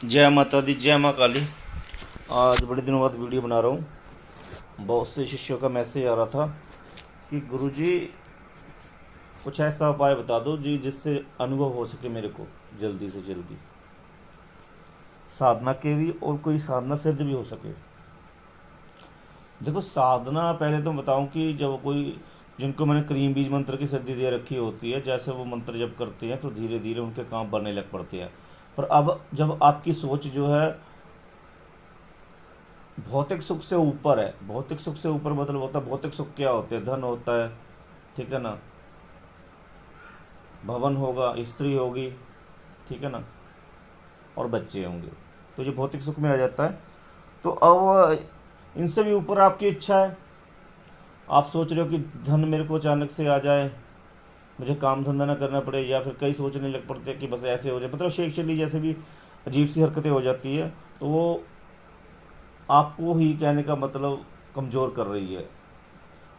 जय माता दी, जय माँ काली। आज बड़े दिनों बाद वीडियो बना रहा हूँ। बहुत से शिष्यों का मैसेज आ रहा था कि गुरुजी कुछ ऐसा उपाय बता दो जी जिससे अनुभव हो सके मेरे को जल्दी से जल्दी, साधना के भी और कोई साधना सिद्ध भी हो सके। देखो, साधना पहले तो बताऊं कि जब कोई, जिनको मैंने क्रीम बीज मंत्र की सिद्धि दे रखी होती है, जैसे वो मंत्र जब करते हैं तो धीरे धीरे उनके काम बनने लग पड़ते हैं। पर अब जब आपकी सोच जो है भौतिक सुख से ऊपर है, भौतिक सुख से ऊपर मतलब होता है, भौतिक सुख क्या होते हैं, धन होता है, ठीक है ना, भवन होगा, स्त्री होगी, ठीक है ना, और बच्चे होंगे, तो ये भौतिक सुख में आ जाता है। तो अब इनसे भी ऊपर आपकी इच्छा है, आप सोच रहे हो कि धन मेरे को अचानक से आ जाए, मुझे काम धंधा ना करना पड़े, या फिर कई सोचने लग पड़ते हैं कि बस ऐसे हो जाए, मतलब शेख चली जैसे भी अजीब सी हरकतें हो जाती है, तो वो आपको ही कहने का मतलब कमज़ोर कर रही है।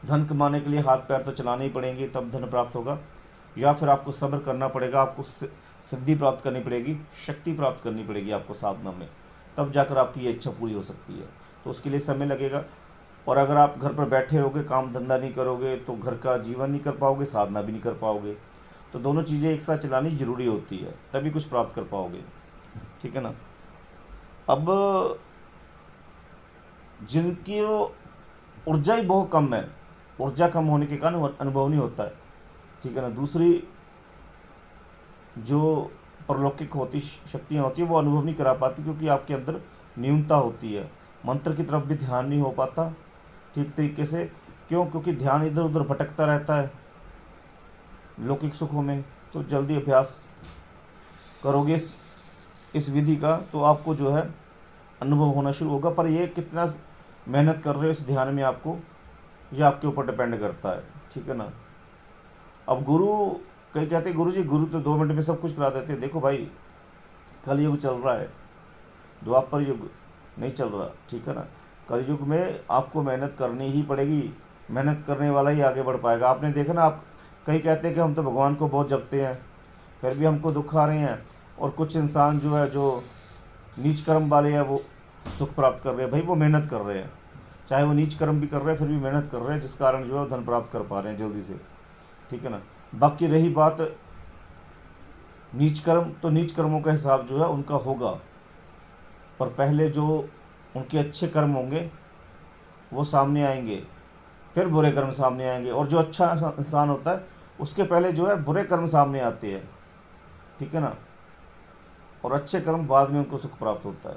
धन कमाने के लिए हाथ पैर तो चलाने ही पड़ेंगे तब धन प्राप्त होगा, या फिर आपको सब्र करना पड़ेगा, आपको सिद्धि प्राप्त करनी पड़ेगी, शक्ति प्राप्त करनी पड़ेगी आपको साधना में, तब जाकर आपकी ये इच्छा पूरी हो सकती है। तो उसके लिए समय लगेगा। और अगर आप घर पर बैठे रहोगे, काम धंधा नहीं करोगे, तो घर का जीवन नहीं कर पाओगे, साधना भी नहीं कर पाओगे। तो दोनों चीज़ें एक साथ चलानी जरूरी होती है, तभी कुछ प्राप्त कर पाओगे, ठीक है ना। अब जिनकी ऊर्जा ही बहुत कम है, ऊर्जा कम होने के कारण अनुभव नहीं होता है, ठीक है ना। दूसरी जो परलौकिक होती शक्तियाँ होती है वो अनुभव नहीं करा पाती, क्योंकि आपके अंदर न्यूनता होती है, मंत्र की तरफ भी ध्यान नहीं हो पाता ठीक तरीके से। क्यों? क्योंकि ध्यान इधर उधर भटकता रहता है लौकिक सुखों में। तो जल्दी अभ्यास करोगे इस विधि का तो आपको जो है अनुभव होना शुरू होगा। पर ये कितना मेहनत कर रहे हो इस ध्यान में, आपको ये आपके ऊपर डिपेंड करता है, ठीक है ना। अब गुरु, कई कहते हैं गुरु जी, गुरु तो 2 मिनट में सब कुछ करा देते हैं। देखो भाई, कल युग चल रहा है, द्वापर युग नहीं चल रहा, ठीक है ना। कल युग में आपको मेहनत करनी ही पड़ेगी, मेहनत करने वाला ही आगे बढ़ पाएगा। आपने देखा ना, आप कई कहते हैं कि हम तो भगवान को बहुत जपते हैं, फिर भी हमको दुख आ रहे हैं। और कुछ इंसान जो है, जो नीच कर्म वाले हैं, वो सुख प्राप्त कर रहे हैं। भाई वो मेहनत कर रहे हैं, चाहे वो नीच कर्म भी कर रहे हैं, फिर भी मेहनत कर रहे हैं, जिस कारण जो है धन प्राप्त कर पा रहे हैं जल्दी से, ठीक है ना। बाकी रही बात नीच कर्म, तो नीच कर्मों का हिसाब जो है उनका होगा, पर पहले जो उनके अच्छे कर्म होंगे वो सामने आएंगे, फिर बुरे कर्म सामने आएंगे। और जो अच्छा इंसान होता है उसके पहले जो है बुरे कर्म सामने आते हैं, ठीक है ना, और अच्छे कर्म बाद में उनको सुख प्राप्त होता है।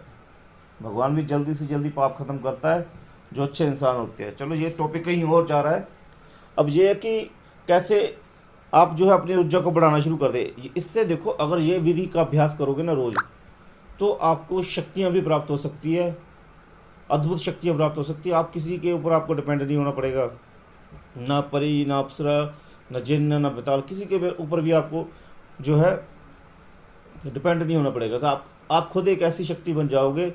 भगवान भी जल्दी से जल्दी पाप खत्म करता है जो अच्छे इंसान होते हैं। चलो, ये टॉपिक कहीं और जा रहा है। अब ये है कि कैसे आप जो है अपनी ऊर्जा को बढ़ाना शुरू कर दे। इससे देखो, अगर ये विधि का अभ्यास करोगे ना रोज़, तो आपको शक्तियाँ भी प्राप्त हो सकती है, अद्भुत शक्तियाँ प्राप्त हो सकती है। आप किसी के ऊपर आपको डिपेंड नहीं होना पड़ेगा, ना परी, ना अप्सरा, ना जिन्न, ना बेताल, किसी के ऊपर भी आपको जो है डिपेंड नहीं होना पड़ेगा। कि आप खुद एक ऐसी शक्ति बन जाओगे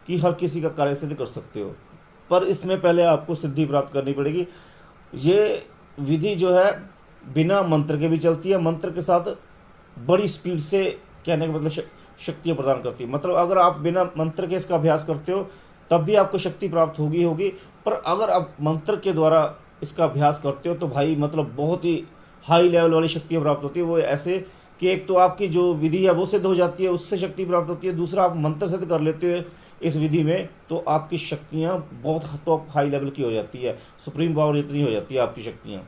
कि हर किसी का कार्य सिद्ध कर सकते हो। पर इसमें पहले आपको सिद्धि प्राप्त करनी पड़ेगी। ये विधि जो है बिना मंत्र के भी चलती है, मंत्र के साथ बड़ी स्पीड से, कहने का मतलब शक्तियाँ प्रदान करती है। मतलब अगर आप बिना मंत्र के इसका अभ्यास करते हो तब भी आपको शक्ति प्राप्त होगी होगी। पर अगर आप मंत्र के द्वारा इसका अभ्यास करते हो तो भाई मतलब बहुत ही हाई लेवल वाली शक्तियाँ प्राप्त होती है। वो ऐसे कि एक तो आपकी जो विधि है वो सिद्ध हो जाती है, उससे शक्ति प्राप्त होती है। दूसरा, आप मंत्र सिद्ध कर लेते हो इस विधि में, तो आपकी शक्तियाँ बहुत टॉप हाई लेवल की हो जाती है, सुप्रीम पावर इतनी हो जाती है आपकी शक्तियाँ,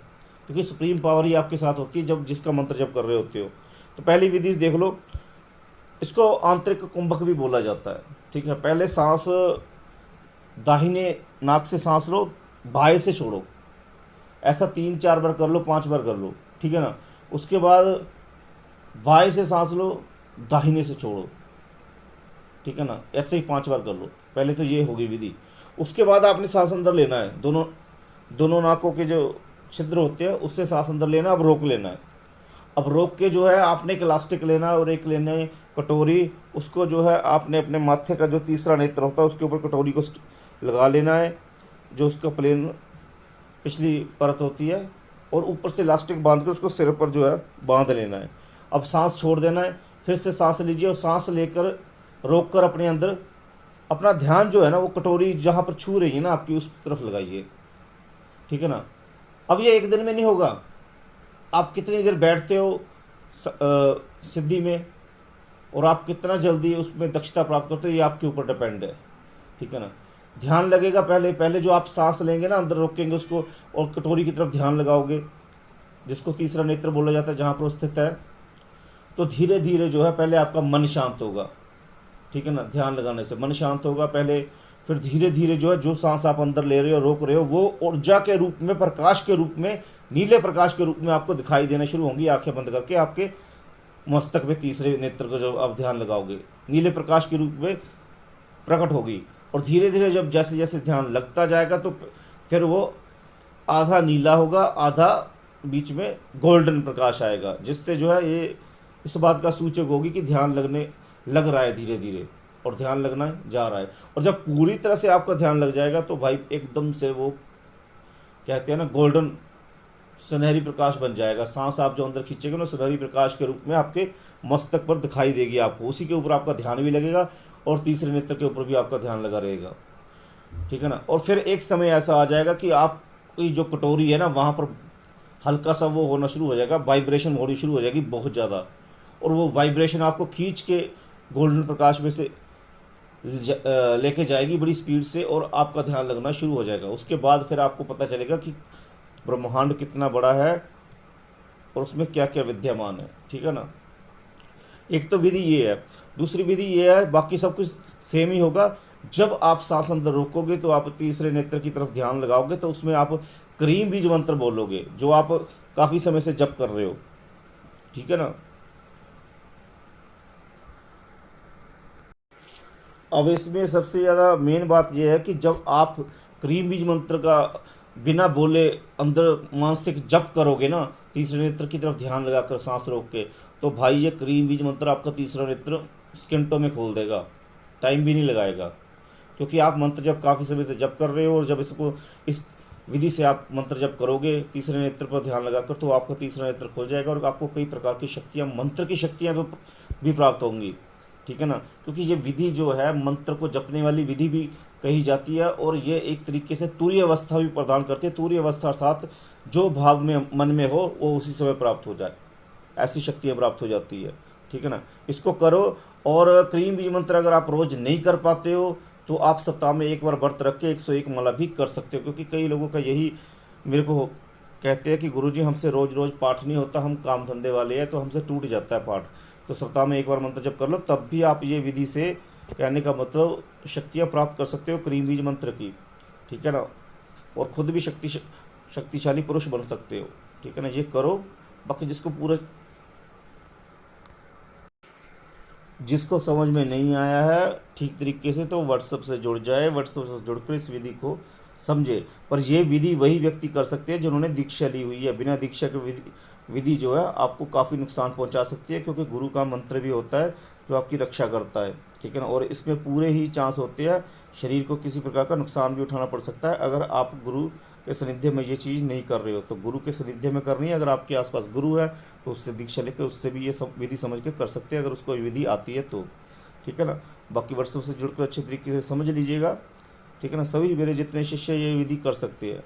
क्योंकि सुप्रीम पावर ही आपके साथ होती है जब जिसका मंत्र जब कर रहे होते हो। तो पहली विधि देख लो, इसको आंतरिक कुंभक भी बोला जाता है, ठीक है। पहले सांस दाहिने नाक से सांस लो, बाएं से छोड़ो, ऐसा 3-4 बार कर लो, 5 बार कर लो, ठीक है ना। उसके बाद बाएं से सांस लो, दाहिने से छोड़ो, ठीक है ना, ऐसे ही 5 बार कर लो। पहले तो ये होगी विधि। उसके बाद आपने सांस अंदर लेना है, दोनों दोनों नाकों के जो छिद्र होते हैं उससे सांस अंदर लेना, अब रोक लेना है। अब रोक के जो है आपने एक इलास्टिक लेना है और एक लेने कटोरी, उसको जो है आपने अपने माथे का जो तीसरा नेत्र होता है उसके ऊपर कटोरी को लगा लेना है, जो उसका प्लेन पिछली परत होती है, और ऊपर से इलास्टिक बांध के उसको सिर पर जो है बांध लेना है। अब सांस छोड़ देना है, फिर से सांस लीजिए और सांस लेकर रोक कर अपने अंदर अपना ध्यान जो है ना वो कटोरी जहाँ पर छू रही है ना आपकी उस तरफ लगाइए। ठीक है ना। अब ये एक दिन में नहीं होगा, आप कितनी देर बैठते हो सिद्धि में और आप कितना जल्दी उसमें दक्षता प्राप्त करते हो, ये आपके ऊपर डिपेंड है। ठीक है ना। ध्यान लगेगा, पहले पहले जो आप सांस लेंगे ना अंदर रोकेंगे उसको और कटोरी की तरफ ध्यान लगाओगे, जिसको तीसरा नेत्र बोला जाता है, जहाँ पर वो स्थित है, तो धीरे धीरे जो है पहले आपका मन शांत होगा। ठीक है ना। ध्यान लगाने से मन शांत होगा पहले, फिर धीरे धीरे जो है जो सांस आप अंदर ले रहे हो रोक रहे हो वो ऊर्जा के रूप में, प्रकाश के रूप में, नीले प्रकाश के रूप में आपको दिखाई देना शुरू होंगी। आंखें बंद करके आपके मस्तक में तीसरे नेत्र को जब आप ध्यान लगाओगे नीले प्रकाश के रूप में प्रकट होगी। और धीरे धीरे जब जैसे जैसे ध्यान लगता जाएगा तो फिर वो आधा नीला होगा, आधा बीच में गोल्डन प्रकाश आएगा, जिससे जो है ये इस बात का सूचक होगी कि ध्यान लग रहा है धीरे धीरे, और ध्यान लगना जा रहा है। और जब पूरी तरह से आपका ध्यान लग जाएगा तो भाई एकदम से वो कहते हैं ना गोल्डन सुनहरी प्रकाश बन जाएगा। सांस आप जो अंदर खींचेंगे ना सुनहरी प्रकाश के रूप में आपके मस्तक पर दिखाई देगी आपको, उसी के ऊपर आपका ध्यान भी लगेगा और तीसरे नेत्र के ऊपर भी आपका ध्यान लगा रहेगा। ठीक है ना। और फिर एक समय ऐसा आ जाएगा कि आपकी जो कटोरी है ना वहाँ पर हल्का सा वो होना शुरू हो जाएगा, वाइब्रेशन होनी शुरू हो जाएगी बहुत ज़्यादा, और वो वाइब्रेशन आपको खींच के गोल्डन प्रकाश में से लेके जाएगी बड़ी स्पीड से, और आपका ध्यान लगना शुरू हो जाएगा। उसके बाद फिर आपको पता चलेगा कि ब्रह्मांड कितना बड़ा है और उसमें क्या क्या विद्यमान है। ठीक है ना। एक तो विधि ये है, दूसरी विधि ये है, बाकी सब कुछ सेम ही होगा। जब आप सांस अंदर रोकोगे तो आप तीसरे नेत्र की तरफ ध्यान लगाओगे तो उसमें आप क्रीम बीज मंत्र बोलोगे जो आप काफ़ी समय से जप कर रहे हो। ठीक है ना। अब इसमें सबसे ज़्यादा मेन बात यह है कि जब आप क्रीम बीज मंत्र का बिना बोले अंदर मानसिक जप करोगे ना, तीसरे नेत्र की तरफ ध्यान लगाकर सांस रोक के, तो भाई ये क्रीम बीज मंत्र आपका तीसरा नेत्र सेकंडों में खोल देगा, टाइम भी नहीं लगाएगा। क्योंकि आप मंत्र जब काफ़ी समय से जप कर रहे हो और जब इसको इस विधि से आप मंत्र जप करोगे तीसरे नेत्र पर ध्यान लगाकर, तो आपका तीसरा नेत्र खुल जाएगा और आपको कई प्रकार की शक्तियाँ, मंत्र की शक्तियाँ तो भी प्राप्त होंगी। ठीक है ना। क्योंकि ये विधि जो है मंत्र को जपने वाली विधि भी कही जाती है, और ये एक तरीके से तुरीय अवस्था भी प्रदान करती है। तुरीय अवस्था अर्थात जो भाव में मन में हो वो उसी समय प्राप्त हो जाए, ऐसी शक्तियाँ प्राप्त हो जाती है। ठीक है ना। इसको करो। और क्रीम बीज मंत्र अगर आप रोज़ नहीं कर पाते हो तो आप सप्ताह में एक बार व्रत रख के 101 माला भी कर सकते हो। क्योंकि कई लोगों का यही मेरे को कहते हैं कि गुरुजी हमसे रोज़ रोज़ पाठ नहीं होता, हम काम धंधे वाले हैं तो हमसे टूट जाता है पाठ, तो सप्ताह में एक बार मंत्र जप कर लो, तब भी आप ये विधि से, कहने का मतलब, शक्तियाँ प्राप्त कर सकते हो क्रीम बीज मंत्र की। ठीक है ना। और ख़ुद भी शक्तिशाली पुरुष बन सकते हो। ठीक है ना। ये करो। बाकी जिसको समझ में नहीं आया है ठीक तरीके से तो व्हाट्सएप से जुड़ जाए, व्हाट्सएप से जुड़कर इस विधि को समझे। पर यह विधि वही व्यक्ति कर सकते हैं जिन्होंने दीक्षा ली हुई है। बिना दीक्षा के विधि जो है आपको काफ़ी नुकसान पहुंचा सकती है, क्योंकि गुरु का मंत्र भी होता है जो आपकी रक्षा करता है। ठीक है ना। और इसमें पूरे ही चांस होते हैं शरीर को किसी प्रकार का नुकसान भी उठाना पड़ सकता है अगर आप गुरु के सानिध्य में ये चीज़ नहीं कर रहे हो। तो गुरु के सानिध्य में करनी है। अगर आपके आसपास गुरु है तो उससे दीक्षा लेकर उससे भी ये सब विधि समझ के कर सकते हैं, अगर उसको विधि आती है तो। ठीक है ना। बाकी व्हाट्सएप से जुड़कर अच्छे तरीके से समझ लीजिएगा। ठीक है ना। सभी मेरे जितने शिष्य ये विधि कर सकते हैं।